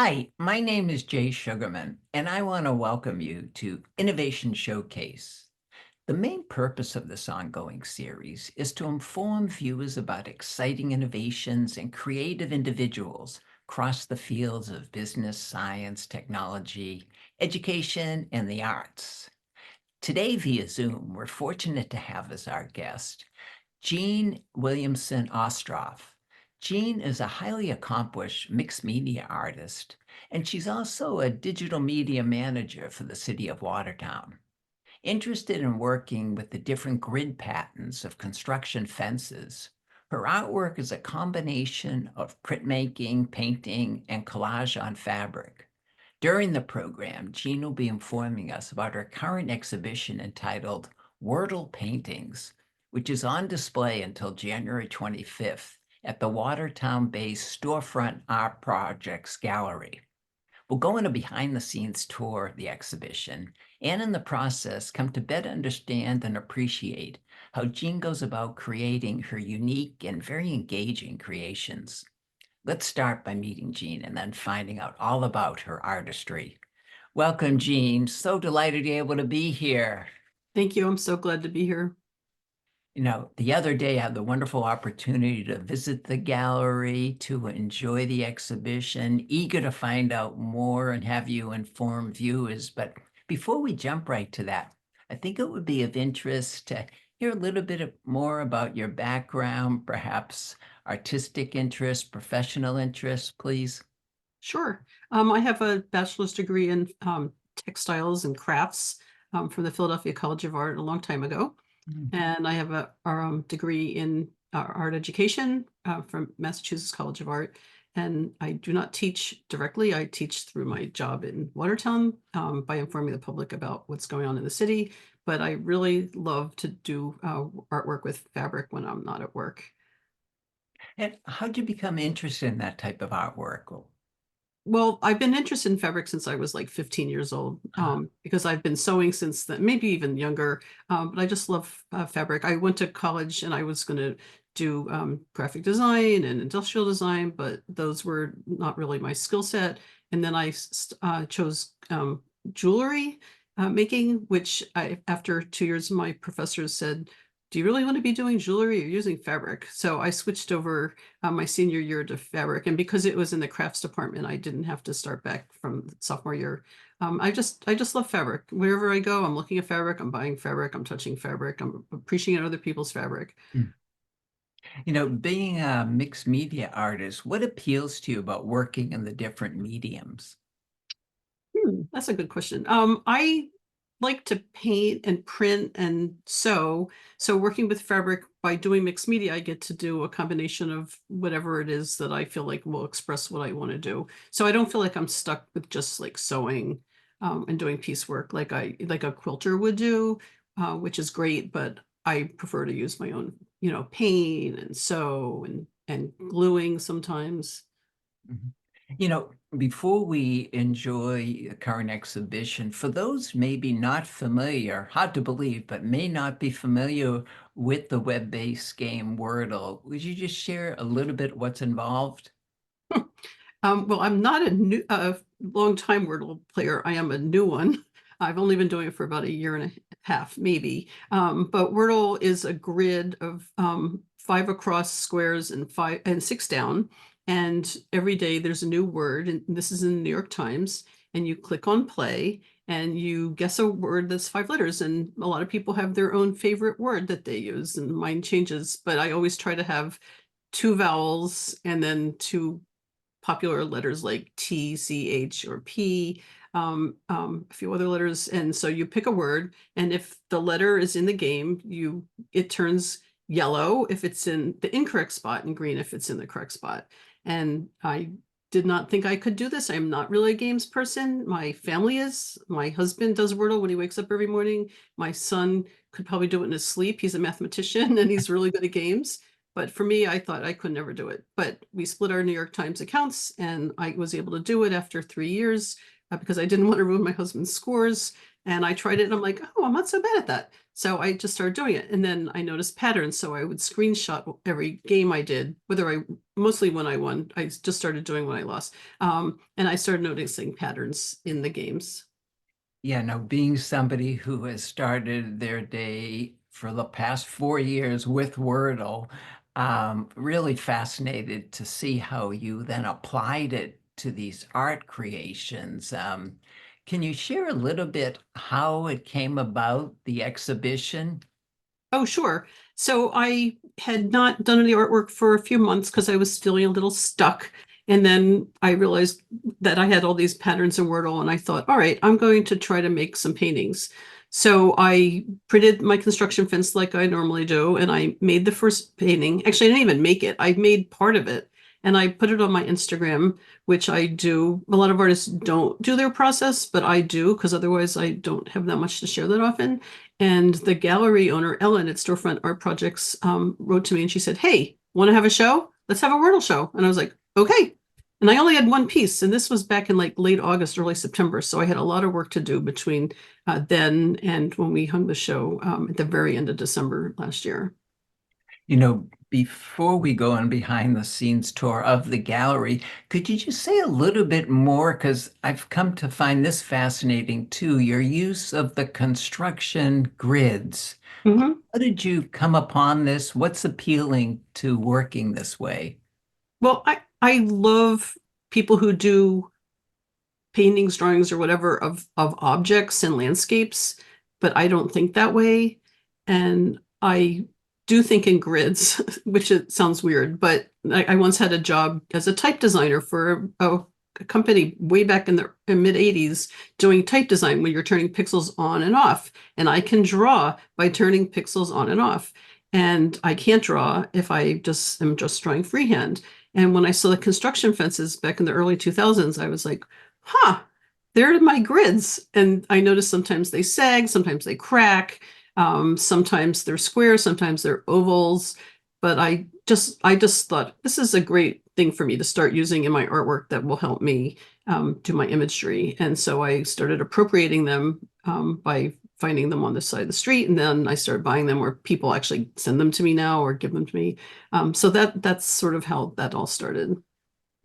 Hi, my name is Jay Sugarman, and I want to welcome you to Innovation Showcase. The main purpose of this ongoing series is to inform viewers about exciting innovations and creative individuals across the fields of business, science, technology, education, and the arts. Today, via Zoom, we're fortunate to have as our guest Jeanne Williamson Ostroff. Jeanne is a highly accomplished mixed media artist, and she's also a digital media manager for the city of Watertown. Interested in working with the different grid patterns of construction fences, her artwork is a combination of printmaking, painting, and collage on fabric. During the program, Jeanne will be informing us about her current exhibition entitled Wordle Paintings, which is on display until January 25th at the Watertown-based Storefront Art Projects Gallery. We'll go on a behind-the-scenes tour of the exhibition and in the process come to better understand and appreciate how Jeanne goes about creating her unique and very engaging creations. Let's start by meeting Jeanne and then finding out all about her artistry. Welcome, Jeanne. So delighted you're able to be here. Thank you. I'm so glad to be here. The other day I had the wonderful opportunity to visit the gallery, to enjoy the exhibition, eager to find out more and have you inform viewers. But before we jump right to that, I think it would be of interest to hear a little bit more about your background, perhaps artistic interest, professional interest, please. Sure. I have a bachelor's degree in textiles and crafts from the Philadelphia College of Art a long time ago. Mm. And I have a degree in art education from Massachusetts College of Art. And I do not teach directly. I teach through my job in Watertown by informing the public about what's going on in the city. But I really love to do artwork with fabric when I'm not at work. And how'd you become interested in that type of artwork? Well, I've been interested in fabric since I was like 15 years old, because I've been sewing since then, maybe even younger. But I just love fabric. I went to college and I was going to do graphic design and industrial design, but those were not really my skill set. And then I chose jewelry making, which after 2 years, my professors said, do you really want to be doing jewelry or using fabric? So I switched over my senior year to fabric. And because it was in the crafts department, I didn't have to start back from sophomore year. I just love fabric. Wherever I go, I'm looking at fabric, I'm buying fabric, I'm touching fabric, I'm appreciating other people's fabric. Mm. Being a mixed media artist, what appeals to you about working in the different mediums? That's a good question. I like to paint and print and sew. So working with fabric by doing mixed media, I get to do a combination of whatever it is that I feel like will express what I want to do. So I don't feel like I'm stuck with just like sewing and doing piecework like a quilter would do, which is great, but I prefer to use my own, paint and sew and gluing sometimes. Mhm. Before we enjoy the current exhibition, for those maybe not familiar, hard to believe, but may not be familiar with the web-based game Wordle, would you just share a little bit what's involved? Well, I'm not a long time Wordle player. I am a new one. I've only been doing it for about a year and a half, maybe. But Wordle is a grid of 5 across squares and 6 down. And every day there's a new word, and this is in the New York Times. And you click on play, and you guess a word that's 5 letters. And a lot of people have their own favorite word that they use, and mine changes. But I always try to have 2 vowels and then 2 popular letters like T, C, H, or P, a few other letters. And so you pick a word, and if the letter is in the game, it turns yellow if it's in the incorrect spot and green if it's in the correct spot. And I did not think I could do this. I'm not really a games person. My family is. My husband does Wordle when he wakes up every morning. My son could probably do it in his sleep. He's a mathematician and he's really good at games. But for me, I thought I could never do it. But we split our New York Times accounts and I was able to do it after 3 years. because I didn't want to ruin my husband's scores. And I tried it and I'm like, oh, I'm not so bad at that. So I just started doing it. And then I noticed patterns. So I would screenshot every game I did, mostly when I won. I just started doing when I lost. And I started noticing patterns in the games. Yeah, no, being somebody who has started their day for the past 4 years with Wordle, really fascinated to see how you then applied it to these art creations. Can you share a little bit how it came about, the exhibition? Oh, sure. So I had not done any artwork for a few months because I was feeling a little stuck. And then I realized that I had all these patterns in Wordle, and I thought, all right, I'm going to try to make some paintings. So I printed my construction fence like I normally do, and I made the first painting. Actually, I didn't even make it. I made part of it, and I put it on my Instagram, which I do. A lot of artists don't do their process, but I do because otherwise I don't have that much to share that often. And the gallery owner, Ellen at Storefront Art Projects, wrote to me and she said, hey, want to have a show? Let's have a Wordle show. And I was like, okay. And I only had one piece. And this was back in like late August, early September. So I had a lot of work to do between then and when we hung the show at the very end of December last year. You know, before we go on behind the scenes tour of the gallery, could you just say a little bit more? Because I've come to find this fascinating too, your use of the construction grids. Mhm. How did you come upon this? What's appealing to working this way? Well, I love people who do paintings, drawings, or whatever of objects and landscapes, but I don't think that way. And I do think in grids, which it sounds weird, but I once had a job as a type designer for a company way back in the mid 80s doing type design when you're turning pixels on and off. And I can draw by turning pixels on and off. And I can't draw if I just am just drawing freehand. And when I saw the construction fences back in the early 2000s, I was like, huh, they're my grids. And I noticed sometimes they sag, sometimes they crack, sometimes they're square, sometimes they're ovals. But I just thought this is a great thing for me to start using in my artwork that will help me do my imagery. And so I started appropriating them by finding them on the side of the street, and then I started buying them, or people actually send them to me now or give them to me. So that's sort of how that all started.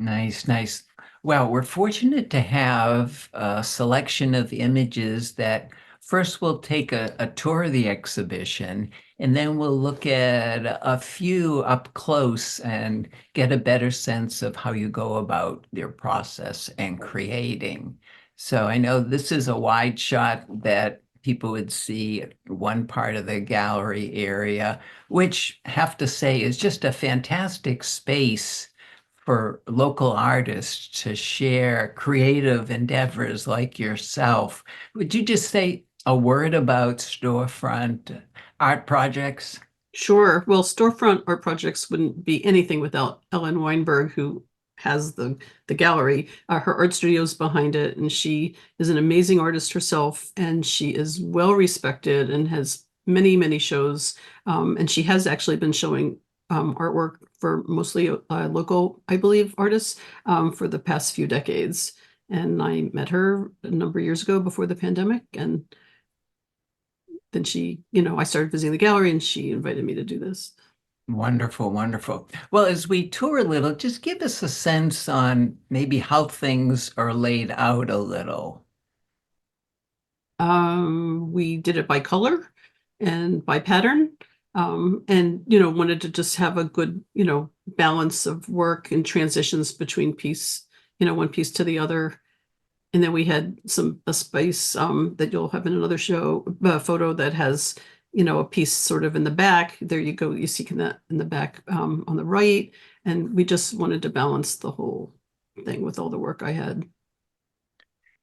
Nice, nice. Well, we're fortunate to have a selection of images that first we'll take a tour of the exhibition, and then we'll look at a few up close and get a better sense of how you go about your process and creating. So I know this is a wide shot that people would see one part of the gallery area, which I have to say is just a fantastic space for local artists to share creative endeavors like yourself. Would you just say a word about storefront art projects? Sure. Well, storefront art projects wouldn't be anything without Ellen Weinberg, who has the gallery. Her art studio's behind it, and she is an amazing artist herself, and she is well respected and has many, many shows. And she has actually been showing artwork for mostly local, I believe, artists for the past few decades. And I met her a number of years ago before the pandemic, and then I started visiting the gallery and she invited me to do this. Wonderful, wonderful. Well, as we tour a little, just give us a sense on maybe how things are laid out a little. We did it by color and by pattern. And wanted to just have a good, balance of work and transitions between one piece to the other. And then we had a space that you'll have in another show, photo that has, a piece sort of in the back. There you go. You see that in the back on the right. And we just wanted to balance the whole thing with all the work I had.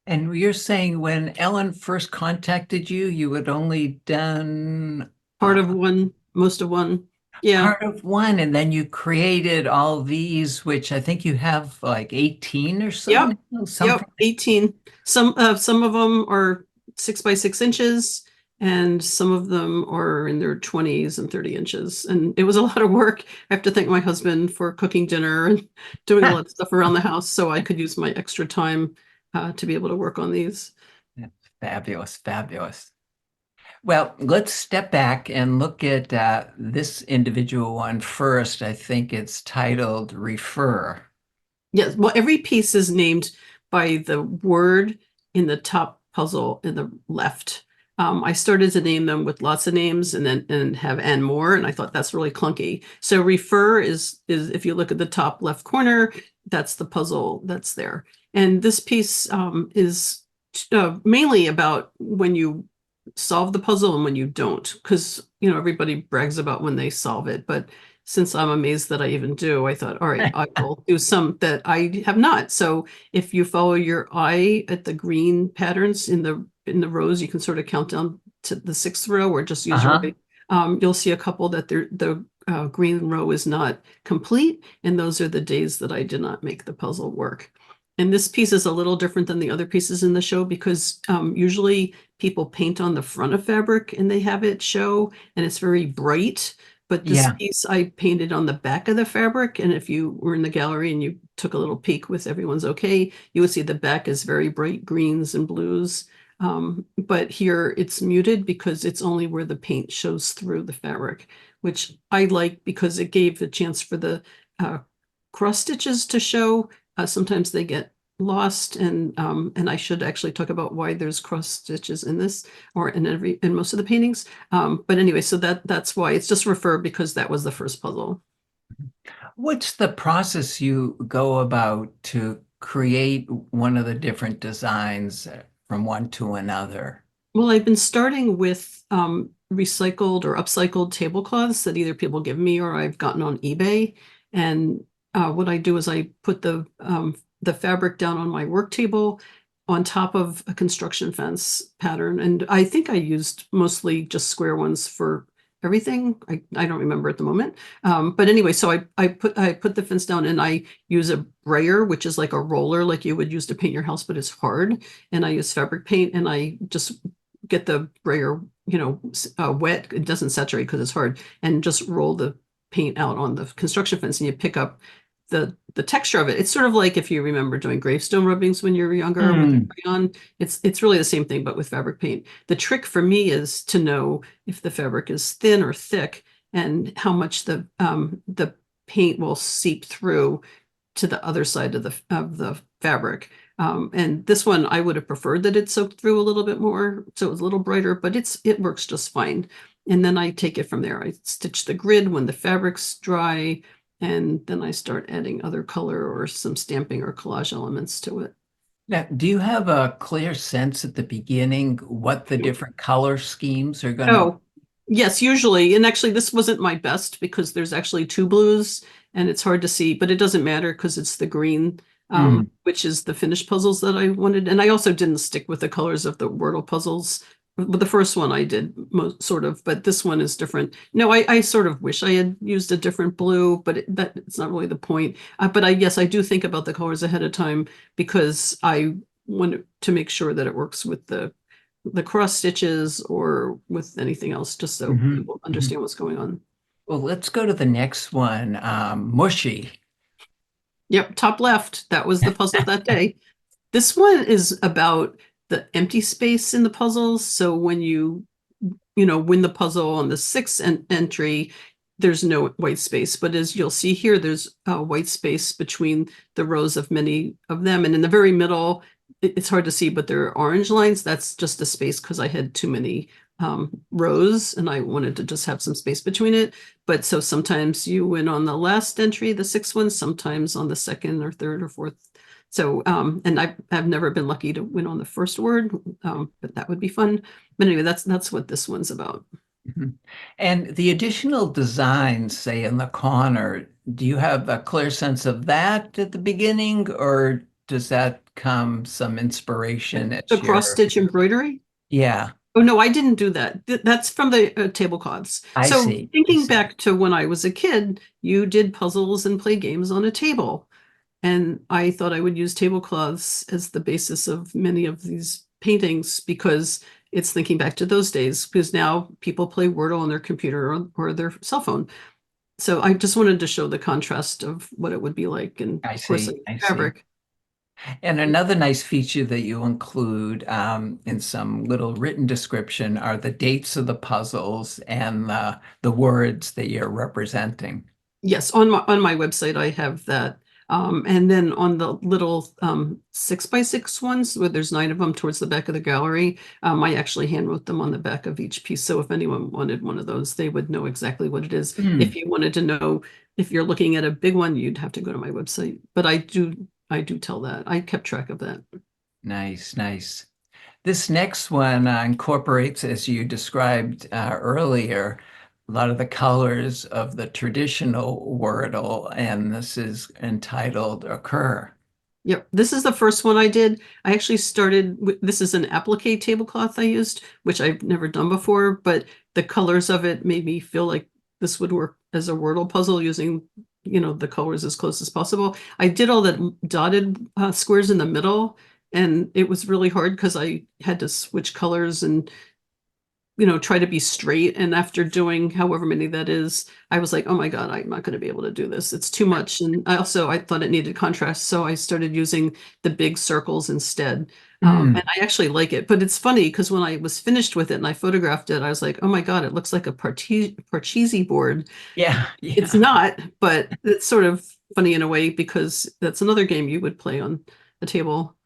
And you're saying when Ellen first contacted you, you had only done Part of one, most of one. Yeah. part of one, and then you created all these, which I think you have like 18 or so Yep. now, Yep. something. 18. Some of them are 6 by 6 inches, and some of them are in their 20s and 30 inches. And it was a lot of work. I have to thank my husband for cooking dinner and doing a lot of stuff around the house so I could use my extra time to be able to work on these. Yeah, fabulous, fabulous. Well, let's step back and look at this individual one first. I think it's titled Refer. Yes, well, every piece is named by the word in the top puzzle in the left. I started to name them with lots of names and then have and more, and I thought that's really clunky. So refer is if you look at the top left corner, that's the puzzle that's there. And this piece is mainly about when you solve the puzzle and when you don't, because everybody brags about when they solve it, but since I'm amazed that I even do, I thought, all right, I will do some that I have not. So if you follow your eye at the green patterns in the rows, you can sort of count down to the sixth row, or just use your eye. You'll see a couple that the green row is not complete, and those are the days that I did not make the puzzle work. And this piece is a little different than the other pieces in the show because usually people paint on the front of fabric and they have it show, and it's very bright. But this piece I painted on the back of the fabric, and if you were in the gallery and you took a little peek with Everyone's Okay, you would see the back is very bright greens and blues. But here it's muted because it's only where the paint shows through the fabric, which I like because it gave a chance for the cross stitches to show. Sometimes they get lost, and I should actually talk about why there's cross stitches in this or in most of the paintings. But anyway, so that's why it's just refer, because that was the first puzzle. What's the process you go about to create one of the different designs from one to another? Well, I've been starting with recycled or upcycled tablecloths that either people give me or I've gotten on eBay. And what I do is I put the fabric down on my work table on top of a construction fence pattern. And I think I used mostly just square ones for everything. I don't remember at the moment. But anyway, so I put the fence down, and I use a brayer, which is like a roller like you would use to paint your house, but it's hard. And I use fabric paint, and I just get the brayer, wet. It doesn't saturate because it's hard, and just roll the paint out on the construction fence, and you pick up the texture of it. It's sort of like if you remember doing gravestone rubbings when you were younger with a crayon. It's really the same thing, but with fabric paint. The trick for me is to know if the fabric is thin or thick, and how much the paint will seep through to the other side of the fabric. And this one, I would have preferred that it soaked through a little bit more, so it was a little brighter, but it works just fine. And then I take it from there. I stitch the grid when the fabric's dry, and then I start adding other color or some stamping or collage elements to it. Now, do you have a clear sense at the beginning what the different color schemes are going to? Oh, yes, usually. And actually, this wasn't my best because there's actually two blues and it's hard to see, but it doesn't matter because it's the green, which is the finished puzzles that I wanted. And I also didn't stick with the colors of the Wordle puzzles. But the first one I did sort of, but this one is different. No, I sort of wish I had used a different blue, but it's not really the point. But yes, I do think about the colors ahead of time because I want to make sure that it works with the cross stitches or with anything else, just so people understand what's going on. Well, let's go to the next one, Mushy. Yep, top left. That was the puzzle that day. This one is about the empty space in the puzzles. So when you win the puzzle on the sixth entry, there's no white space. But as you'll see here, there's a white space between the rows of many of them. And in the very middle, it's hard to see, but there are orange lines. That's just a space because I had too many rows and I wanted to just have some space between it. But so sometimes you win on the last entry, the sixth one, sometimes on the second or third or fourth. So, and I've never been lucky to win on the first word, but that would be fun. But anyway, that's what this one's about. And the additional designs, say in the corner, do you have a clear sense of that at the beginning, or does that come some inspiration at The cross stitch embroidery? Yeah. Oh, no, I didn't do that. That's from the tablecloths. So thinking back to when I was a kid, you did puzzles and played games on a table. And I thought I would use tablecloths as the basis of many of these paintings because it's thinking back to those days, because now people play Wordle on their computer or their cell phone. So I just wanted to show the contrast of what it would be like, and of course, fabric. And another nice feature that you include in some little written description are the dates of the puzzles and the words that you're representing. Yes, on my website I have that. And then on the little 6x6 ones, where there's 9 of them towards the back of the gallery, I actually hand wrote them on the back of each piece. So if anyone wanted one of those, they would know exactly what it is. If Mm, you wanted to know if you're looking at a big one, you'd have to go to my website. But I do tell that. I kept track of that. nice, nice. This next one incorporates, as you described earlier, a lot of the colors of the traditional Wordle, and this is entitled Occur. Yep, this is the first one I did. I actually started with, this is an applique tablecloth I used, which I've never done before, but the colors of it made me feel like this would work as a Wordle puzzle using, the colors as close as possible. I did all the dotted squares in the middle, and it was really hard because I had to switch colors and try to be straight. And after doing however many that is, I was like, oh my God, I'm not going to be able to do this. It's too much. And I thought it needed contrast. So I started using the big circles instead. And Mm, I actually like it. But it's funny because when I was finished with it and I photographed it, I was like, oh my God, it looks like a Parcheesi board. yeah, It's yeah. not, but it's sort of funny in a way because that's another game you would play on a table.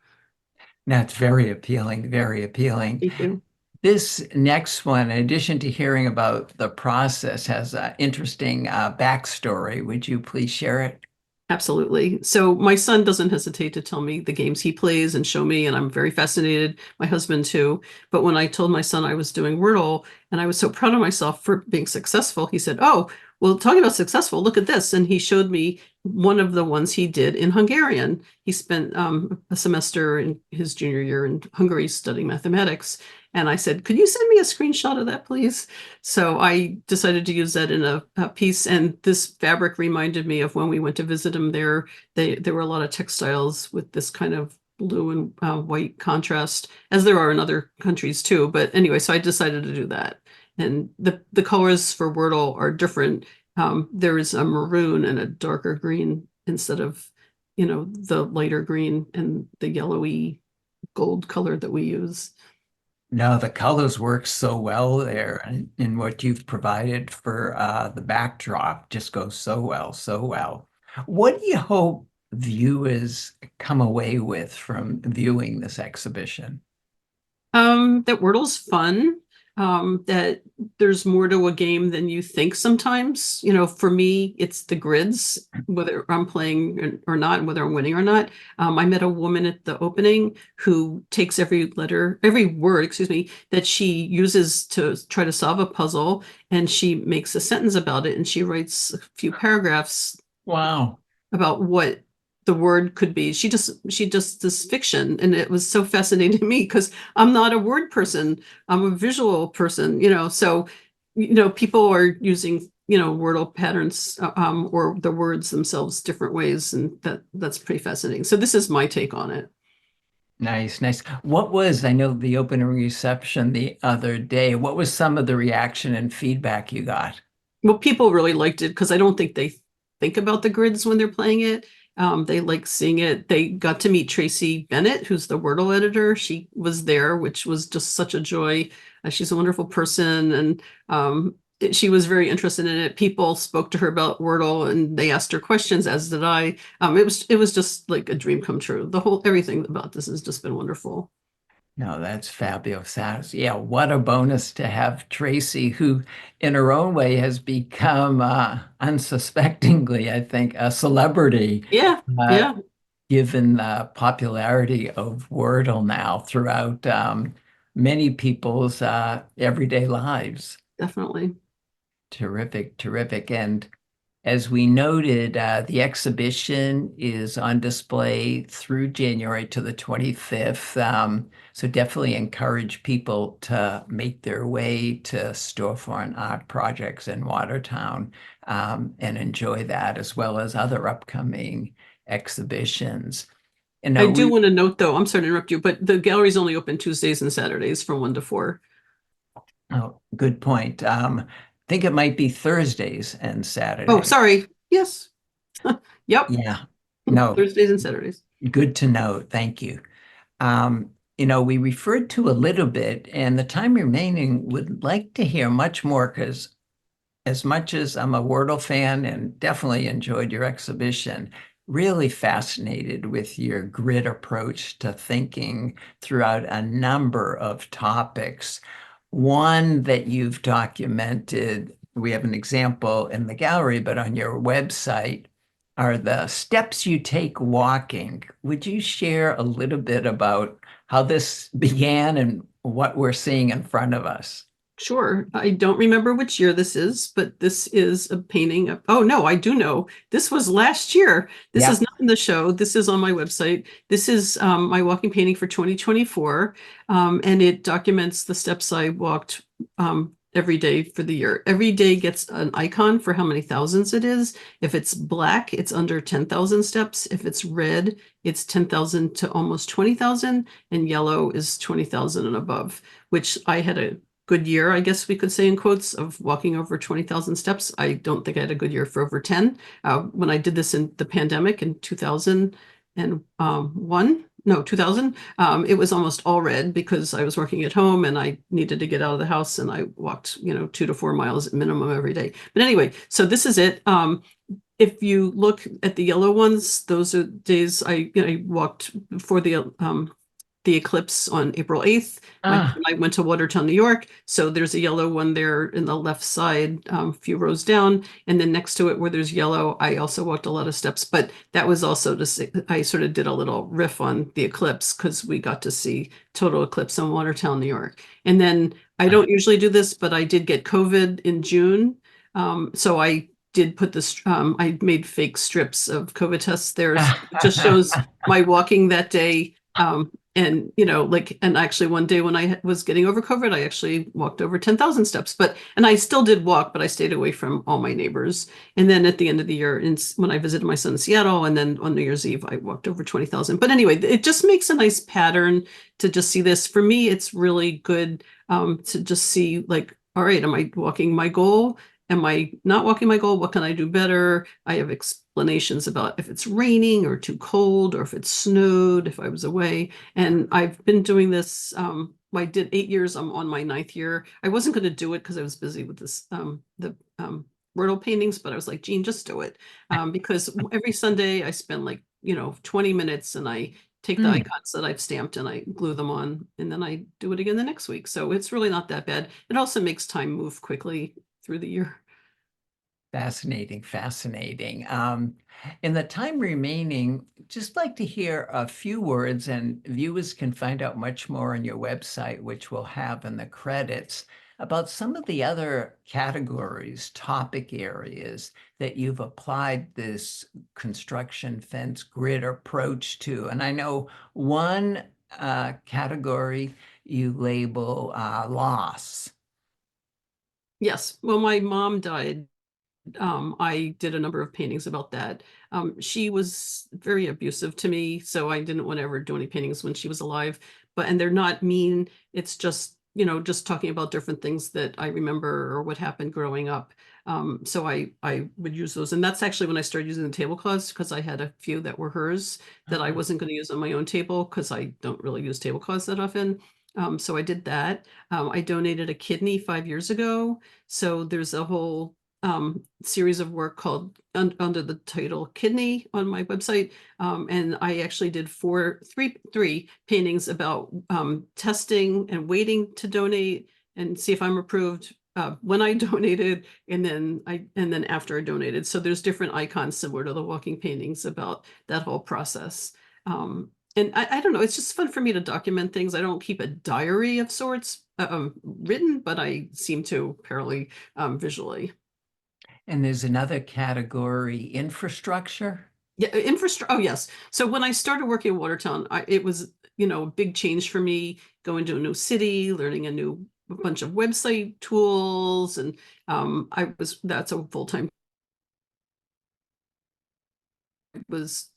That's very appealing, very appealing. Thank you. This next one, in addition to hearing about the process, has an interesting backstory. Would you please share it? Absolutely. So my son doesn't hesitate to tell me the games he plays and show me, and I'm very fascinated. My husband too. But when I told my son I was doing Wordle and I was so proud of myself for being successful, he said, "Oh, well, talking about successful, look at this." And he showed me one of the ones he did in Hungarian. He spent a semester in his junior year in Hungary studying mathematics. And I said, "Could you send me a screenshot of that, please?" So I decided to use that in a piece, and this fabric reminded me of when we went to visit them there. There were a lot of textiles with this kind of blue and white contrast, as there are in other countries too. But anyway, so I decided to do that. And the colors for Wordle are different. There is a maroon and a darker green instead of, the lighter green and the yellowy gold color that we use. No, the colors work so well there, and what you've provided for the backdrop just goes so well, so well. What do you hope viewers come away with from viewing this exhibition? That Wordle's fun. That there's more to a game than you think sometimes. For me, it's the grids, whether I'm playing or not, whether I'm winning or not. I met a woman at the opening who takes every word, excuse me, that she uses to try to solve a puzzle, and she makes a sentence about it, and she writes a few paragraphs Wow. about what the word could be. She just this fiction, and it was so fascinating to me because I'm not a word person. I'm a visual person, so people are using Wordle patterns or the words themselves different ways, and that's pretty fascinating. So this is my take on it. Nice, nice. I know the opening reception the other day, what was some of the reaction and feedback you got? Well, people really liked it because I don't think they think about the grids when they're playing it. They like seeing it. They got to meet Tracy Bennett, who's the Wordle editor. She was there, which was just such a joy. She's a wonderful person, and she was very interested in it. People spoke to her about Wordle, and they asked her questions, as did I. It was just like a dream come true. Everything about this has just been wonderful. No, that's fabulous. Yeah, what a bonus to have Tracy, who in her own way has become unsuspectingly, I think, a celebrity, Yeah, uh, yeah, given the popularity of Wordle now throughout many people's everyday lives. definitely. Terrific, terrific. And as we noted, the exhibition is on display through January to the 25th. So definitely encourage people to make their way to storefront art projects in Watertown and enjoy that, as well as other upcoming exhibitions. And I are do we, want to note, though, I'm sorry to interrupt you, but the gallery's only open Tuesdays and Saturdays from 1 to 4. oh, good point. I think it might be Thursdays and Oh, Saturdays. sorry. Yes. Yep. Yeah. No, Thursdays and Saturdays. Good to know. Thank you. We referred to a little bit, and the time remaining would like to hear much more because as much as I'm a Wordle fan and definitely enjoyed your exhibition, really fascinated with your grid approach to thinking throughout a number of topics. One that you've documented, we have an example in the gallery, but on your website are the steps you take walking. Would you share a little bit about how this began and what we're seeing in front of us? Sure. I don't remember which year this is, but this is a painting of, oh no, I do know. This was last year. This is Yep. not in the show. This is on my website. This is my walking painting for 2024. And it documents the steps I walked every day for the year. Every day gets an icon for how many thousands it is. If it's black, it's under 10,000 steps. If it's red, it's 10,000 to almost 20,000, and yellow is 20,000 and above, which I had a good year, I guess we could say in quotes, of walking over 20,000 steps. I don't think I had a good year for over 10. When I did this in the pandemic in 2001, no, 2000, it was almost all red because I was working at home and I needed to get out of the house, and I walked, 2 to 4 miles at minimum every day. But anyway, so this is it. If you look at the yellow ones, those are days I walked before the eclipse on April 8th. My Ah, husband and I went to Watertown, New York. So there's a yellow one there in the left side, a few rows down. And then next to it where there's yellow, I also walked a lot of steps. But that was also to say, I sort of did a little riff on the eclipse because we got to see total eclipse on Watertown, New York. And then I don't usually do this, but I did get COVID in June. So I did put this, I made fake strips of COVID tests there. So it just shows my walking that day. And and actually one day when I was getting over COVID, I actually walked over 10,000 steps, and I still did walk, but I stayed away from all my neighbors. And then at the end of the year, when I visited my son in Seattle, and then on New Year's Eve, I walked over 20,000. But anyway, it just makes a nice pattern to just see this. For me, it's really good to just see, like, all right, am I walking my goal? Am I not walking my goal? What can I do better? I have explanations about if it's raining or too cold, or if it snowed, if I was away. And I've been doing this. I did 8 years. I'm on my ninth year. I wasn't going to do it because I was busy with the Wordle paintings, but I was like, Jeanne, just do it. Because every Sunday I spend 20 minutes, and I take the hmm. icons that I've stamped and I glue them on, and then I do it again the next week. So it's really not that bad. It also makes time move quickly through the year. Fascinating, fascinating. In the time remaining, just like to hear a few words, and viewers can find out much more on your website, which we'll have in the credits, about some of the other categories, topic areas that you've applied this construction fence grid approach to. And I know one category you label loss. Yes. Well, my mom died. I did a number of paintings about that. She was very abusive to me, so I didn't want to ever do any paintings when she was alive. And they're not mean. It's just, just talking about different things that I remember or what happened growing up. So I would use those. And that's actually when I started using the tablecloths, because I had a few that were hers that I wasn't going to use on my own table because I don't really use tablecloths that often. So I did that. I donated a kidney 5 years ago. So there's a whole series of work called under the title Kidney on my website. And I actually did three paintings about testing and waiting to donate and see if I'm approved when I donated, and then after I donated. So there's different icons similar to the walking paintings about that whole process. And I don't know, it's just fun for me to document things. I don't keep a diary of sorts written, but I seem to apparently visually. And there's another category, infrastructure. Yeah, infrastructure. Oh, yes. So when I started working in Watertown, it was, a big change for me going to a new city, learning a bunch of website tools. And that's a full-time was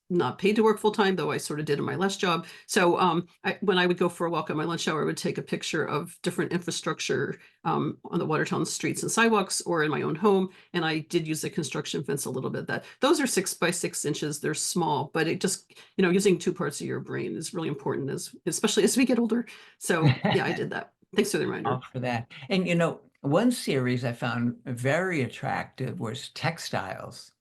not paid to work full time, though I sort of did in my last job. So when I would go for a walk on my lunch hour, I would take a picture of different infrastructure on the Watertown streets and sidewalks or in my own home. And I did use the construction fence a little bit. Those are 6 by 6 inches. They're small, but it just, using 2 parts of your brain is really important, especially as we get older. So yeah, I did that. Thanks for the reminder. All for that. And one series I found very attractive was textiles.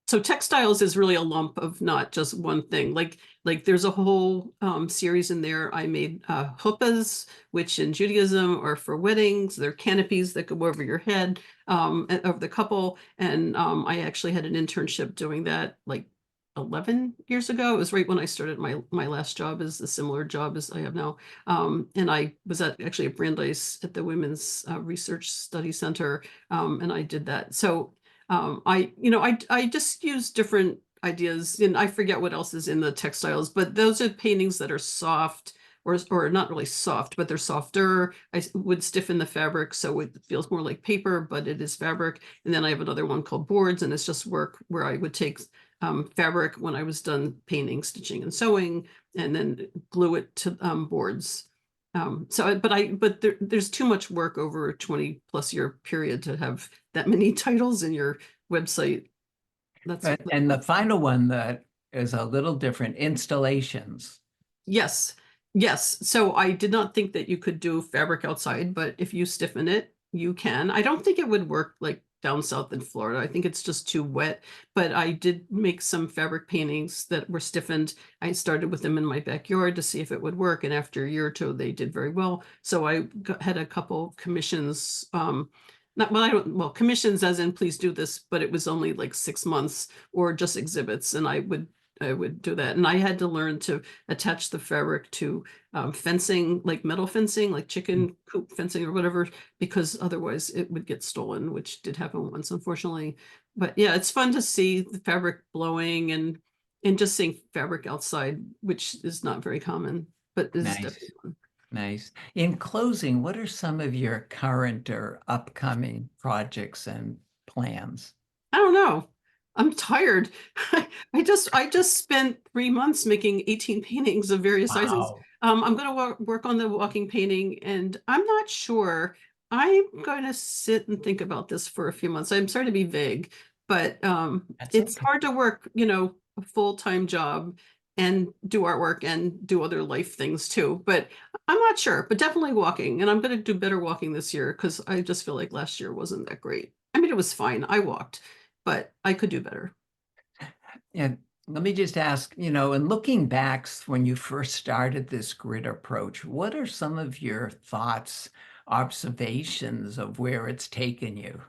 So textiles is really a lump of not just one thing. Like there's a whole series in there. I made huppahs, which in Judaism are for weddings. They're canopies that go over your head of the couple. And I actually had an internship doing that like 11 years ago. It was right when I started my last job, is a similar job as I have now. And I was actually at Brandeis at the Women's Research Study Center, and I did that. So I just use different ideas, and I forget what else is in the textiles, but those are paintings that are soft, or not really soft, but they're softer. I would stiffen the fabric so it feels more like paper, but it is fabric. And then I have another one called boards, and it's just work where I would take fabric when I was done painting, stitching, and sewing, and then glue it to boards. But there's too much work over a 20+ year period to have that many titles in your website. And the final one that is a little different, installations. Yes. Yes. So I did not think that you could do fabric outside, but if you stiffen it, you can. I don't think it would work like down south in Florida. I think it's just too wet, but I did make some fabric paintings that were stiffened. I started with them in my backyard to see if it would work. And after a year or two, they did very well. So I had a couple commissions, commissions as in please do this, but it was only like 6 months or just exhibits. And I would do that. And I had to learn to attach the fabric to fencing, like metal fencing, like chicken coop fencing or whatever, because otherwise it would get stolen, which did happen once, unfortunately. But yeah, it's fun to see the fabric blowing and just seeing fabric outside, which is not very common, but is definitely Nice. fun. Nice. In closing, what are some of your current or upcoming projects and plans? I don't know. I'm tired. I just spent 3 months making 18 paintings of various sizes. Wow. I'm going to work on the walking painting, and I'm not sure. I'm going to sit and think about this for a few months. I'm sorry to be vague, but That's it's okay. hard to work, a full-time job and do artwork and do other life things too. But I'm not sure, but definitely walking. And I'm going to do better walking this year because I just feel like last year wasn't that great. I mean, it was fine. I walked, but I could do better. And let me just ask, in looking back when you first started this grid approach, what are some of your thoughts, observations of where it's taken you?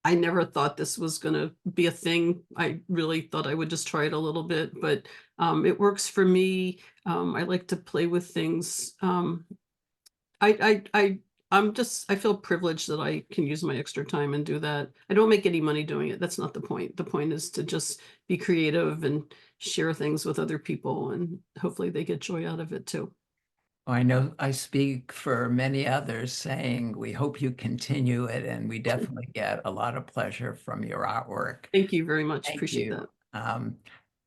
I never thought this was going to be a thing. I really thought I would just try it a little bit, but it works for me. I like to play with things. I feel privileged that I can use my extra time and do that. I don't make any money doing it. That's not the point. The point is to just be creative and share things with other people, and hopefully they get joy out of it too. I know I speak for many others saying we hope you continue it, and we definitely get a lot of pleasure from your artwork. Thank you very much. Thank Appreciate you. that. Um,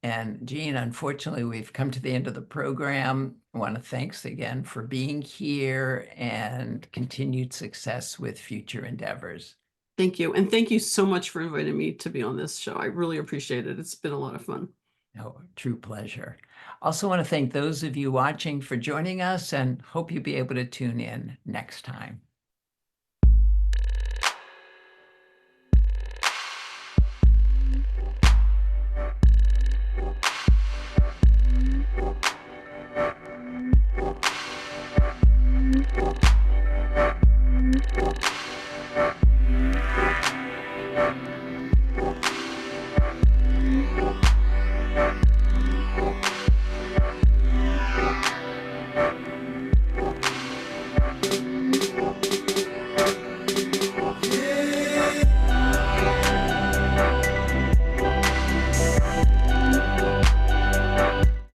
and Jeanne, unfortunately, we've come to the end of the program. I want to thanks again for being here and continued success with future endeavors. Thank you. And thank you so much for inviting me to be on this show. I really appreciate it. It's been a lot of fun. No, true pleasure. Also want to thank those of you watching for joining us and hope you'll be able to tune in next time.